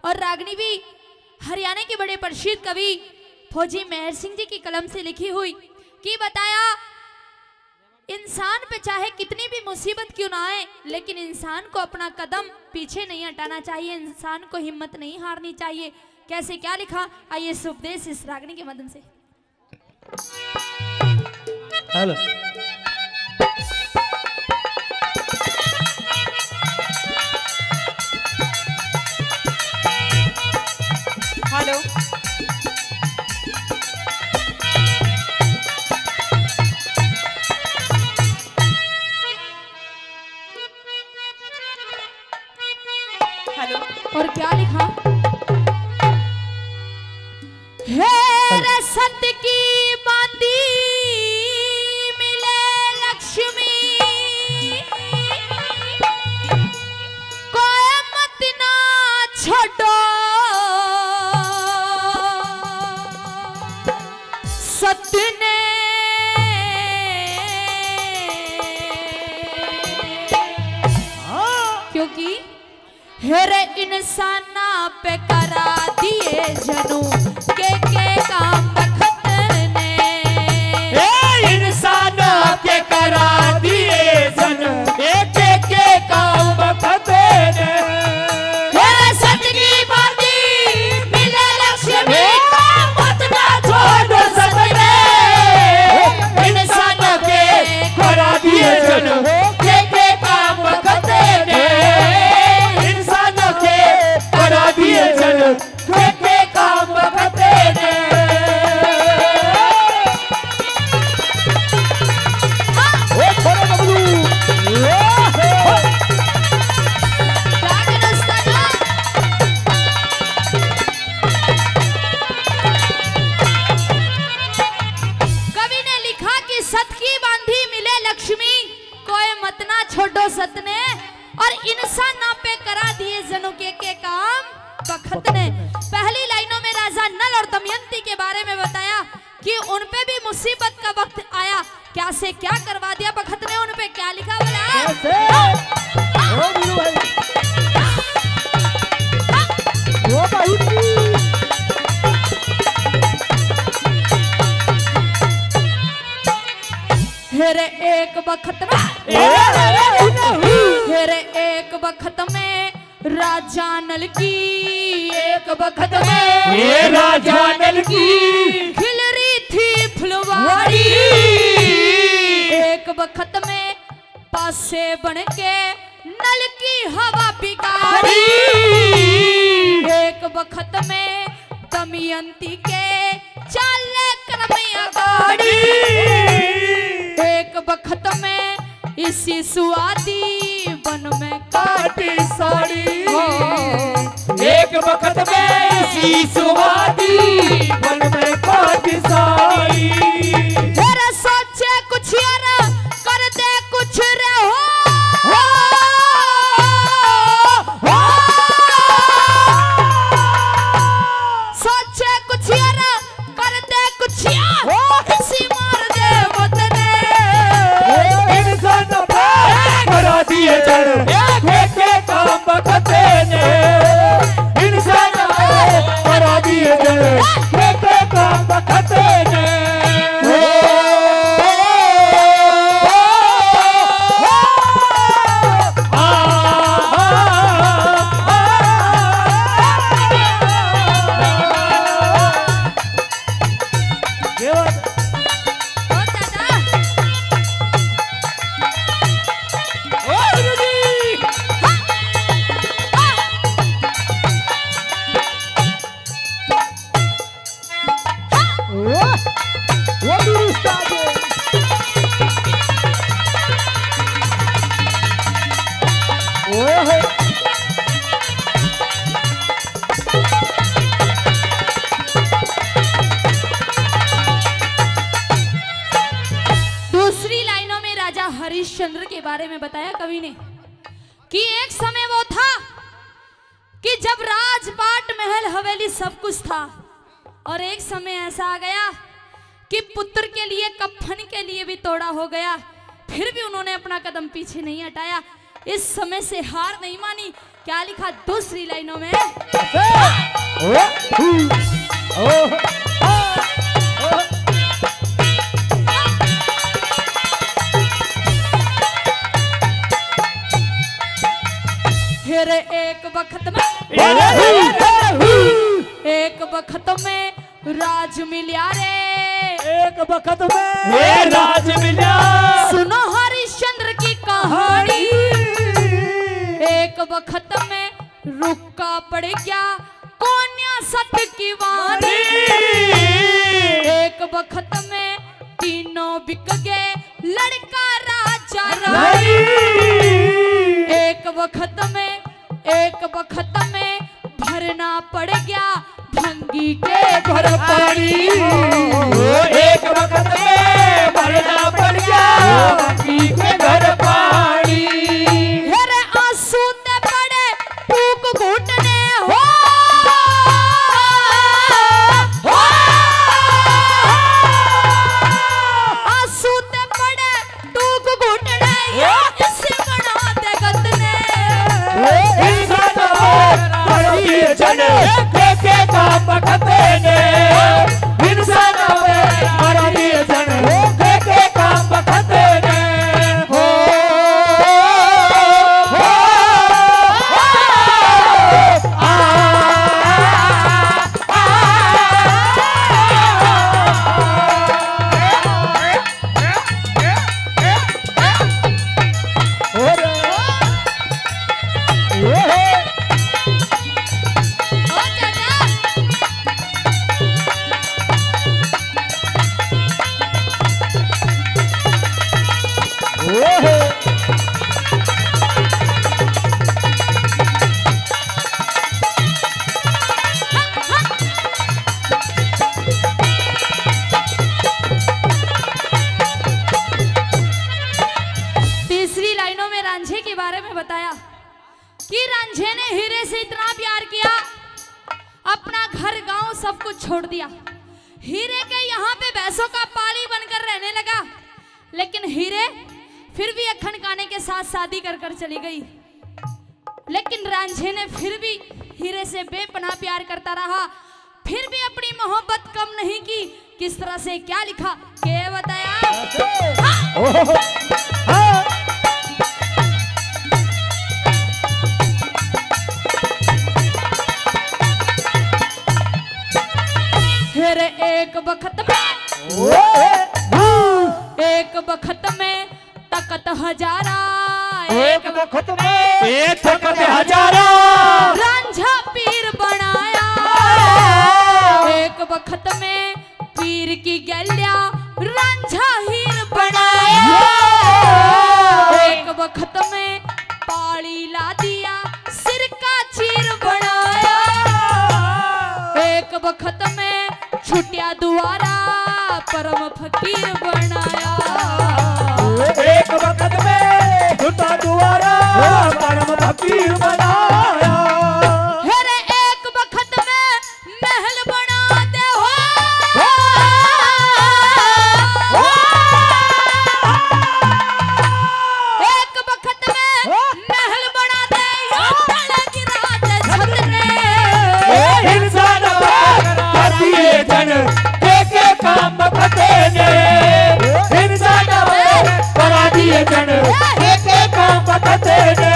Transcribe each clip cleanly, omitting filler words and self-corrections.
और रागनी भी हरियाणा के बड़े प्रसिद्ध कवि फौजी मेहर सिंह जी की कलम से लिखी हुई कि बताया इंसान पे चाहे कितनी भी मुसीबत क्यों ना आए, लेकिन इंसान को अपना कदम पीछे नहीं हटाना चाहिए, इंसान को हिम्मत नहीं हारनी चाहिए। कैसे क्या लिखा, आइए इस उपदेश इस रागनी के माध्यम से। हेलो हेलो हेलो और क्या लिखा, हे सत्य की बाती मिले लक्ष्मी, कोई मत ना छोड़ो, सत्य ने क्योंकि हेरे इंसाना पे करा दिए जनू के काम बखत ने, इंसाना के करा दिए जनू के काम बखत ने, सत्य की बाती मिले लक्ष्मी, मत ना छोड़ो सपने, इंसाना के करा दिए जनू के काम बखत ने, इंसाना के करा दिए जनू के काम बखत ने। कवि ने लिखा कि सत की बांधी मिले लक्ष्मी, कोई मत ना छोड़ो सतने, और इंसान पे करा दिए जनों के काम बखत ने। पहली लाइनों में राजा नल और दमयंती के बारे में बताया कि उन पे भी मुसीबत का वक्त आया, क्या से क्या करवा दिया बखत ने, उन पे क्या लिखा हेरे एक बखत में, हेरे एक बखत में राजा नल की, एक बखत में ये राजा नल की खिल रही थी फुलवारी, एक बखत में पासे बन के नल की हवा बिगाड़ी, एक बखत में दमयंती के चाले करमैया गाड़ी, एक बखत में इसी सुआदी बन में काटी साड़ी, एक वक्त में इसी सुवादी बन में काटी साड़ी, तेरे सोचे कुछ यार कर दे कुछ रे हो, सोचे कुछ यार कर दे कुछ यार, इसी मार दे बदने, इंसान पे करा दिए जड़ के काम बखते ने, इंसान पे करा दिए जड़ के काम बखते ने। दूसरी लाइनों में राजा हरिश्चंद्र के बारे में बताया कवि ने कि एक समय वो था कि जब राजपाट महल हवेली सब कुछ था, और एक समय ऐसा आ गया कि पुत्र के लिए कफन के लिए भी तोड़ा हो गया, फिर भी उन्होंने अपना कदम पीछे नहीं हटाया। इस समय से हार नहीं मानी। क्या लिखा दूसरी लाइनों में? फिर एक वक्त में राज मिलिया रे, एक वक्त में राज मिला। सुनो हरिश्चंद्र की कहानी। एक वक्त में रुका पड़ गया कोन्या सत्य की वाणी। एक वक्त में तीनों बिक गए लड़का राजा रानी। एक वक्त में भरना पड़ गया भंगी के घर पानी। एक वक्त में भरना पड़ गया भंगी के घर पानी। मेरे आंसू ते पड़े फूक घुटने हो। आंसू ते पड़े टूक घुटने इसे बना दे गतने। जन के काम बखते ने इंसान मरा दिए जन के काम बखते ने। हो बताया कि रांझे ने हीरे से इतना प्यार किया, अपना घर गांव सब कुछ छोड़ दिया। हीरे के यहाँ पे भैंसों का पाली बनकर रहने लगा, लेकिन हीरे फिर भी अखन काने के साथ शादी कर चली गई। लेकिन रांझे ने फिर भी हीरे से बेपनाह प्यार करता रहा, फिर भी अपनी मोहब्बत कम नहीं की। किस तरह से, क्या लिखा, क्या बताया? फिर एक वक्त में तकत हजारा, एक वक्त में तकत हजारा रांझा पीर बनाया। एक वक्त में पीर की गैल्या रांझा हीर बनाया। एक वक्त में पाली ला दिया सिर का चीर बनाया। एक वक्त में छुटिया दुआरा परम फकीर बनाया। एक वक्त में छुटा दुआरा परम फकीर बनाया। हेरे एक वक्त में महल बना दे हो। एक वक्त में महल बना दे यो तले गिरा दे छत रे। इंसान कर दिए जन के काम बखते ने। इंसान करा दिए जन के काम बखते ने।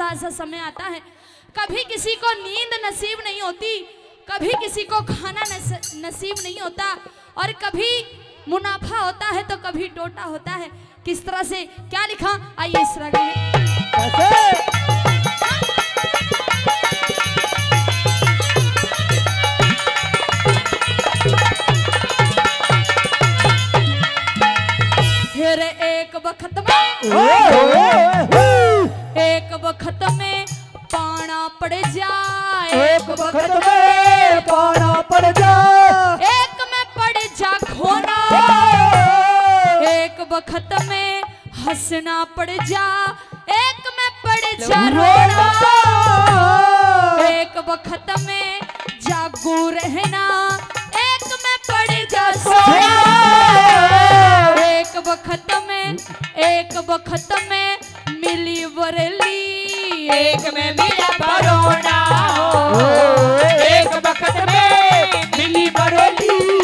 थोड़ा ऐसा समय आता है, कभी किसी को नींद नसीब नहीं होती, कभी किसी को खाना नसीब नहीं होता, और कभी मुनाफा होता है तो कभी टोटा होता है। किस तरह से क्या लिखा, आइए इस राग में। फिर एक वक्त में पाना पड़ जाए, एक वक्त में पाना पड़ जाए, एक में पड़ जा खोना, एक वक्त में हंसना पड़ जा, एक में पड़ जा रोना, एक वक्त में जागू रहना, एक में पड़ जा सोना, एक वक्त में मिली वरली, एक में मिला बरोना, एक वक्त में मिली बरोली,